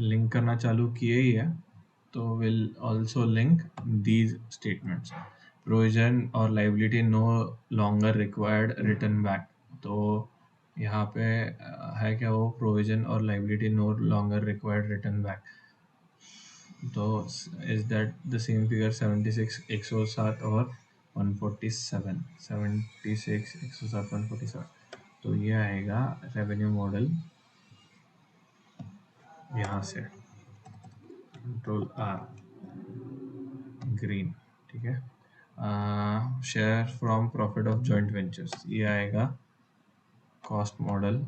Link करना चालू किए ही है, तो will also link these statements. Provision और liability no longer required return back. तो यहाँ पे है क्या, वो प्रोविजन और liability no longer required return back. तो is that the same figure 76 107 और 147, 76 107 147। तो ये आएगा रेवेन्यू मॉडल यहाँ से, कंट्रोल आर, ग्रीन, ठीक है। Share from profit of joint ventures, ये आएगा cost model,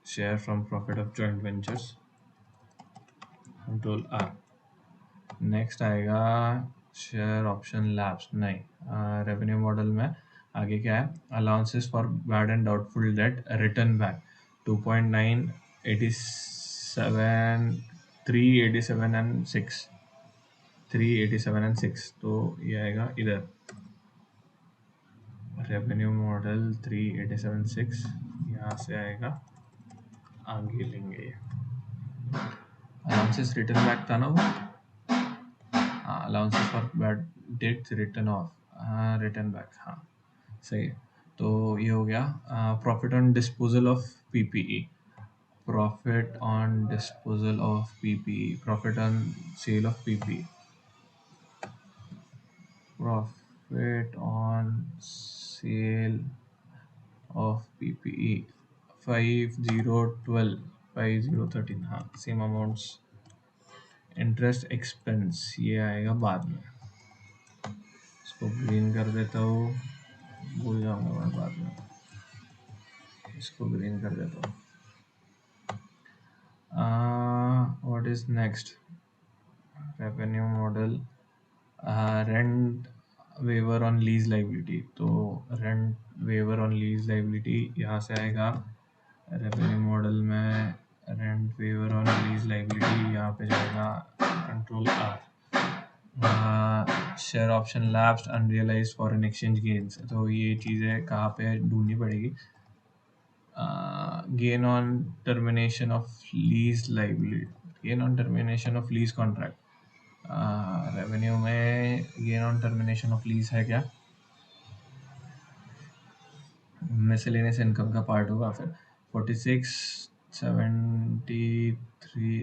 share from profit of joint ventures, control R. Next आएगा शेयर ऑप्शन लैप्स, नहीं, रेवेन्यू मॉडल में आगे क्या है, allowances for bad and doubtful debt return back 2.9 87 387 and 6 387 and 6। तो ये आएगा इधर रेवेन्यू मॉडल 387.6, यहाँ से आएगा, आगे लेंगे। अलाउंसेस रिटर्न बैक था ना वो, हाँ, allowances for bad debts return of, हाँ, रिटर्न बैक, हाँ सही है। तो ये हो गया profit on disposal of PPE, profit on disposal of PPE, profit on sale of PPE, profit on sale of PPE 5012 5013, हाँ सेम अमाउंट्स। इंटरेस्ट एक्सपेंस ये आएगा बाद में, इसको ग्रीन कर देता हूँ, भूल जाऊंगा मैं बाद में, इसको ग्रीन कर देता हूँ। What is next, revenue model, rent waiver on lease liability. तो rent waiver on lease liability यहाँ से आएगा रेवेन्यू मॉडल में, rent waiver on lease liability यहाँ पे जाएगा control R. Share option lapsed unrealised foreign exchange gains, तो ये चीज़ें कहाँ पे ढूंढनी पड़ेगी, gain on termination of lease liability, gain on termination of lease contract. Revenue में gain on termination of lease है क्या, मिसलेनियस इनकम का पार्ट होगा फिर। 46 73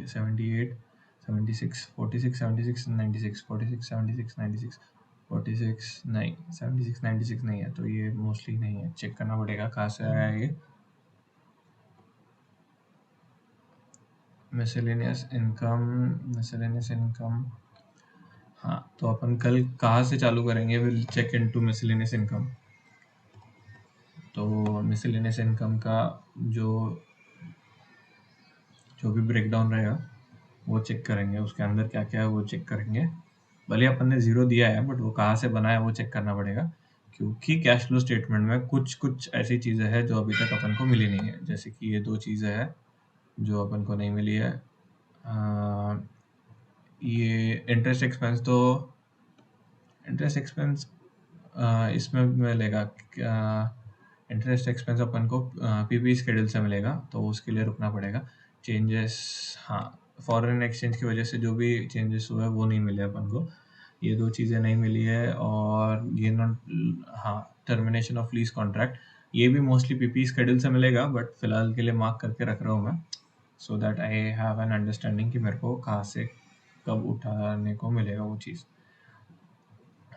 78 76 46 76 96 46 76 96 46 नहीं 76 96 नहीं है, तो ये मोस्टली नहीं है, चेक करना पड़ेगा कहाँ से आया ये। मिसलेनियस इनकम, हाँ, तो अपन कल कहाँ से चालू करेंगे, will check into miscellaneous income. तो मिसलेनियस इनकम का जो भी ब्रेकडाउन रहेगा वो चेक करेंगे, उसके अंदर क्या क्या है वो चेक करेंगे। भले अपन ने जीरो दिया है, बट वो कहाँ से बना है वो चेक करना पड़ेगा, क्योंकि कैश फ्लो स्टेटमेंट में कुछ ऐसी चीज़ें हैं जो अभी तक अपन को मिली नहीं है। जैसे कि ये दो चीज़ें हैं जो अपन को नहीं मिली है, ये इंटरेस्ट एक्सपेंस। तो इंटरेस्ट एक्सपेंस इसमें मिलेगा, इंटरेस्ट एक्सपेंस अपन को पीपी शेड्यूल से मिलेगा, तो उसके लिए रुकना पड़ेगा। चेंजेस, हाँ, फॉरेन एक्सचेंज की वजह से जो भी चेंजेस हुए वो नहीं मिले अपन को, ये दो चीज़ें नहीं मिली है। और गेन ऑन, हाँ, टर्मिनेशन ऑफ लीज कॉन्ट्रैक्ट, ये भी मोस्टली पीपी शेड्यूल से मिलेगा, बट फिलहाल के लिए मार्क करके रख रहा हूँ मैं, so that I have an understanding कि मेरे को कहाँ से कब उठाने को मिलेगा वो चीज़।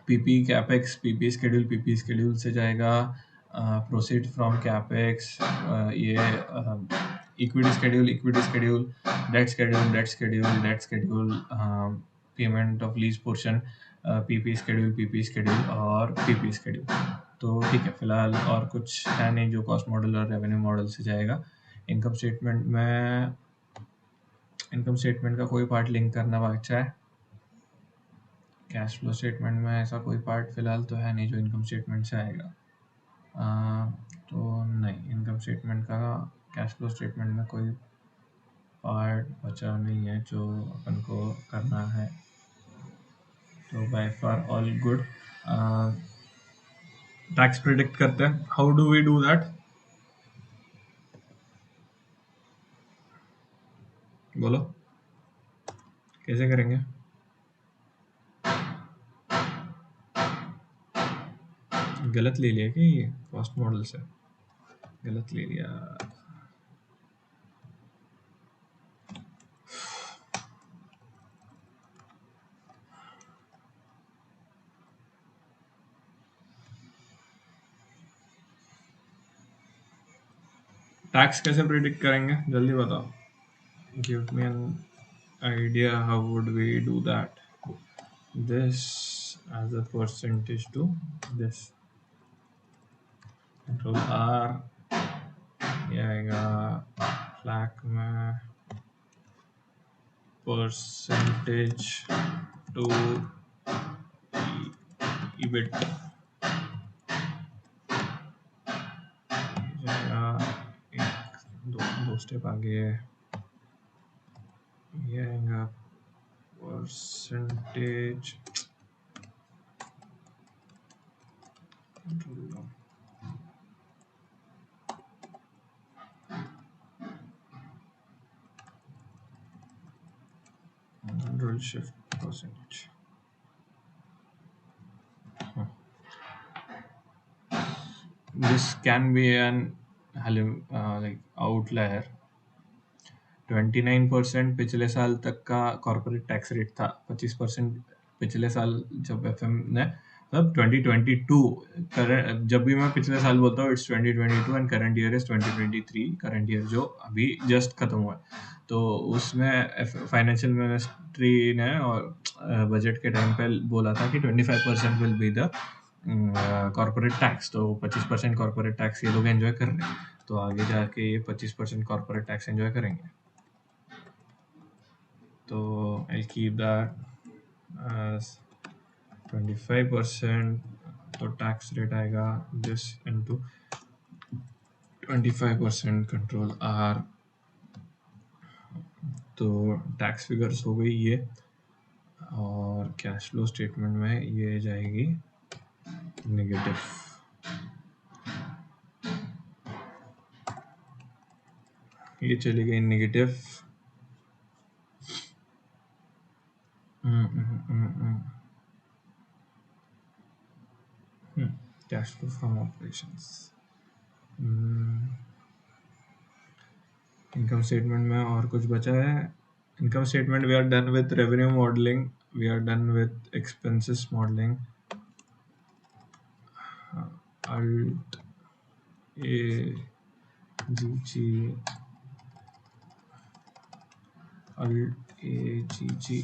पीपी कैपेक्स, पीपी शेड्यूल से जाएगा प्रोसीड फ्रॉम कैपेक्स, ये equity schedule, debt schedule, payment of lease portion, PP schedule और पीपी शेड्यूल। तो ठीक है, फिलहाल और कुछ है नहीं जो कॉस्ट मॉडल और रेवेन्यू मॉडल से जाएगा। इनकम स्टेटमेंट का कोई पार्ट लिंक करना बचा है, कैश फ्लो स्टेटमेंट में ऐसा कोई पार्ट फिलहाल तो है नहीं जो इनकम स्टेटमेंट से आएगा। तो नहीं, इनकम स्टेटमेंट का कैश फ्लो स्टेटमेंट में कोई पार्ट बचा नहीं है जो अपन को करना है, तो by far all good. Tax predict करते हैं, how do we do that, बोलो। कैसे करेंगे? गलत ले लिया कि ये कॉस्ट मॉडल से गलत ले लिया। टैक्स कैसे प्रिडिक्ट करेंगे जल्दी बताओ। Give me an idea how would we do that. This as a percentage to this, control R, ये आएगा फ्लैग में परसेंटेज टू ईबिट जाएगा। एक दो स्टेप आगे ये आएगा percentage control shift percentage. This can be an like outlier. 29% पिछले साल तक का कॉर्पोरेट टैक्स रेट था। 25% पिछले साल जब एफएम ने मतलब 2022 जब भी मैं पिछले साल बोलता हूँ it's 2022 and current year is 2023। Current year जो अभी जस्ट खत्म हुआ है, तो उसमें फाइनेंशियल मिनिस्ट्री ने और बजट के टाइम पे बोला था कि 25% will be the corporate tax. तो 25% कॉर्पोरेट टैक्स ये लोग एंजॉय कर रहे हैं, तो आगे जाके ये 25% कॉर्पोरेट टैक्स एंजॉय करेंगे। तो आई कीप दैट एज 25%। तो टैक्स रेट आएगा दिस इनटू 25% कंट्रोल आर। तो टैक्स फिगर्स हो गई ये, और कैश फ्लो स्टेटमेंट में ये जाएगी नेगेटिव। ये चली गई negative. Cash flow from operations. Income statement में और कुछ बचा है? Income statement we are done with revenue modelling, we are done with expenses modelling. Alt A G G, alt A G G.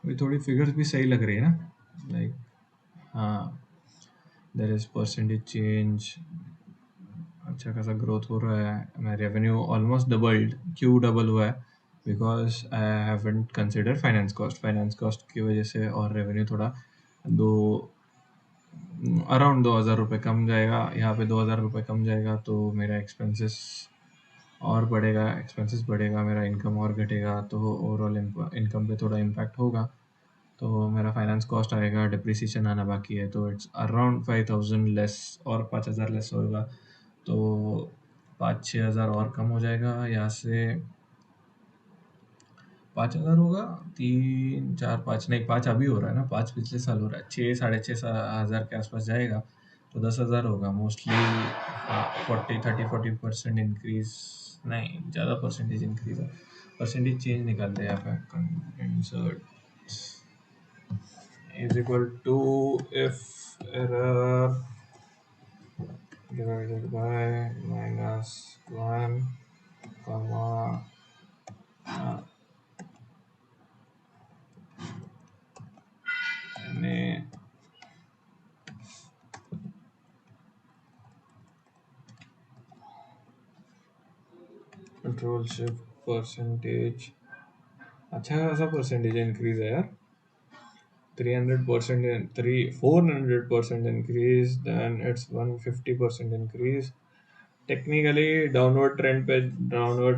अभी थोड़ी फिगर्स भी सही लग रही है ना, लाइक हाँ, देयर इज परसेंटेज चेंज, अच्छा खासा ग्रोथ हो रहा है। मैं रेवेन्यू ऑलमोस्ट डबल्ड। क्यों डबल हुआ है? Because I haven't consider finance cost. Finance cost की वजह से और रेवेन्यू थोड़ा दो अराउंड 2,000 रुपये कम जाएगा। यहाँ पे 2,000 रुपये कम जाएगा तो मेरा एक्सपेंसेस और बढ़ेगा, एक्सपेंसेस बढ़ेगा, मेरा इनकम और घटेगा, तो ओवरऑल इनकम पे थोड़ा इम्पैक्ट होगा। तो मेरा फाइनेंस कॉस्ट आएगा, डिप्रिसिएशन आना बाकी है, तो इट्स अराउंड 5,000 लेस और 5,000 लेस होगा। तो 5-6 हज़ार और कम हो जाएगा यहाँ से। 5,000 होगा, 3-4-5 नहीं, 5 अभी हो रहा है ना, 5 पिछले साल हो रहा है। 6-6.5 हज़ार के आसपास जाएगा, तो 10,000 होगा मोस्टली। 40-30-40% इंक्रीज नहीं, ज़्यादा परसेंटेज इंक्रीज है। परसेंटेज चेंज निकालते हैं यहाँ पे। Insert is equal to if error divided by -1 comma ने कंट्रोल शिफ्ट परसेंटेज। अच्छा खासा परसेंटेज इंक्रीज है यार, 300% in 400% increase, then it's 150% increase. Technically downward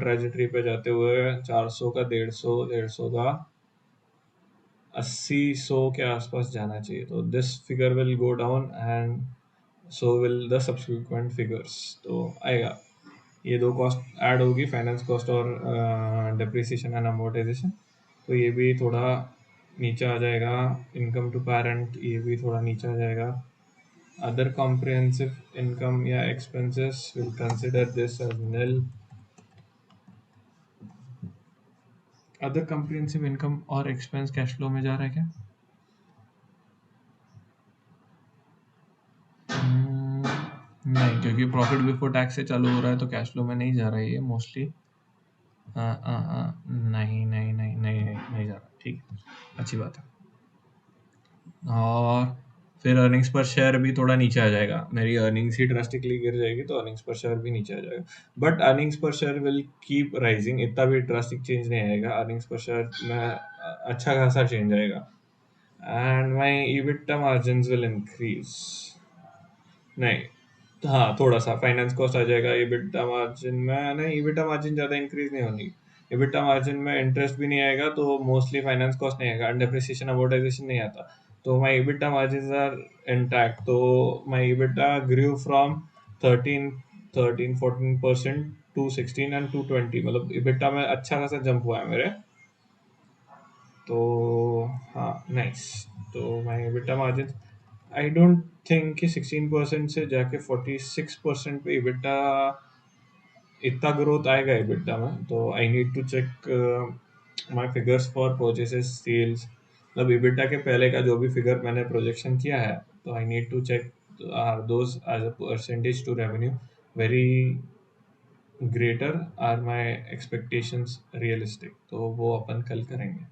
trajectory पे जाते हुए 400 का 150 का 80 100 के आसपास जाना चाहिए, तो this figure will go down and so will the subsequent figures. तो आएगा, ये दो कॉस्ट ऐड होगी, फाइनेंस कॉस्ट और डिप्रिसिएशन एंड अमोर्टाइजेशन, तो ये भी थोड़ा नीचे आ जाएगा। इनकम टू पेरेंट ये भी थोड़ा नीचे आ जाएगा। अदर कॉम्प्रिहेंसिव इनकम या expenses will consider this as nil। Other comprehensive income और एक्सपेंस कैश फ्लो में जा रहा है क्या? नहीं, क्योंकि प्रॉफिट बिफोर टैक्स से चालू हो रहा है तो कैश फ्लो में नहीं जा रहा है ये मोस्टली। नहीं नहीं नहीं नहीं नहीं नहीं जा रहा, ठीक है, अच्छी बात है। और फिर अर्निंग्स पर शेयर भी थोड़ा नीचे आ जाएगा, मेरी अर्निंग्स ही ड्रास्टिकली गिर जाएगी तो अर्निंग्स पर शेयर भी नीचे आ जाएगा, बट अर्निंग्स पर शेयर विल कीप राइजिंग, इतना भी ड्रास्टिक चेंज नहीं आएगा। अर्निंग्स पर शेयर में अच्छा खासा चेंज आएगा and my EBITDA margin will increase. नहीं, हाँ, थोड़ा सा फाइनेंस कॉस्ट आ जाएगा EBITDA मार्जिन में, नहीं EBITDA मार्जिन ज़्यादा इंक्रीज नहीं होनी। EBITDA मार्जिन में इंटरेस्ट भी नहीं आएगा तो मोस्टली फाइनेंस कॉस्ट नहीं आएगा, डेप्रिसिएशन अमोर्टाइजेशन नहीं आता, तो my EBITDA margin are intact. तो my EBITDA grew from 13-14% to 16 and to 20, मतलब EBITDA में अच्छा खासा जंप हुआ है मेरे। तो हाँ, नाइस। तो my EBITDA margin I don't think कि 16% से जाके 46% पे EBITDA इतना ग्रोथ आएगा EBITDA में, तो I need to check my figures for purchases sales, मतलब EBITDA के पहले का जो भी फिगर मैंने प्रोजेक्शन किया है, तो I need to check those as a percentage to revenue very greater, are my expectations realistic, तो वो अपन कल करेंगे।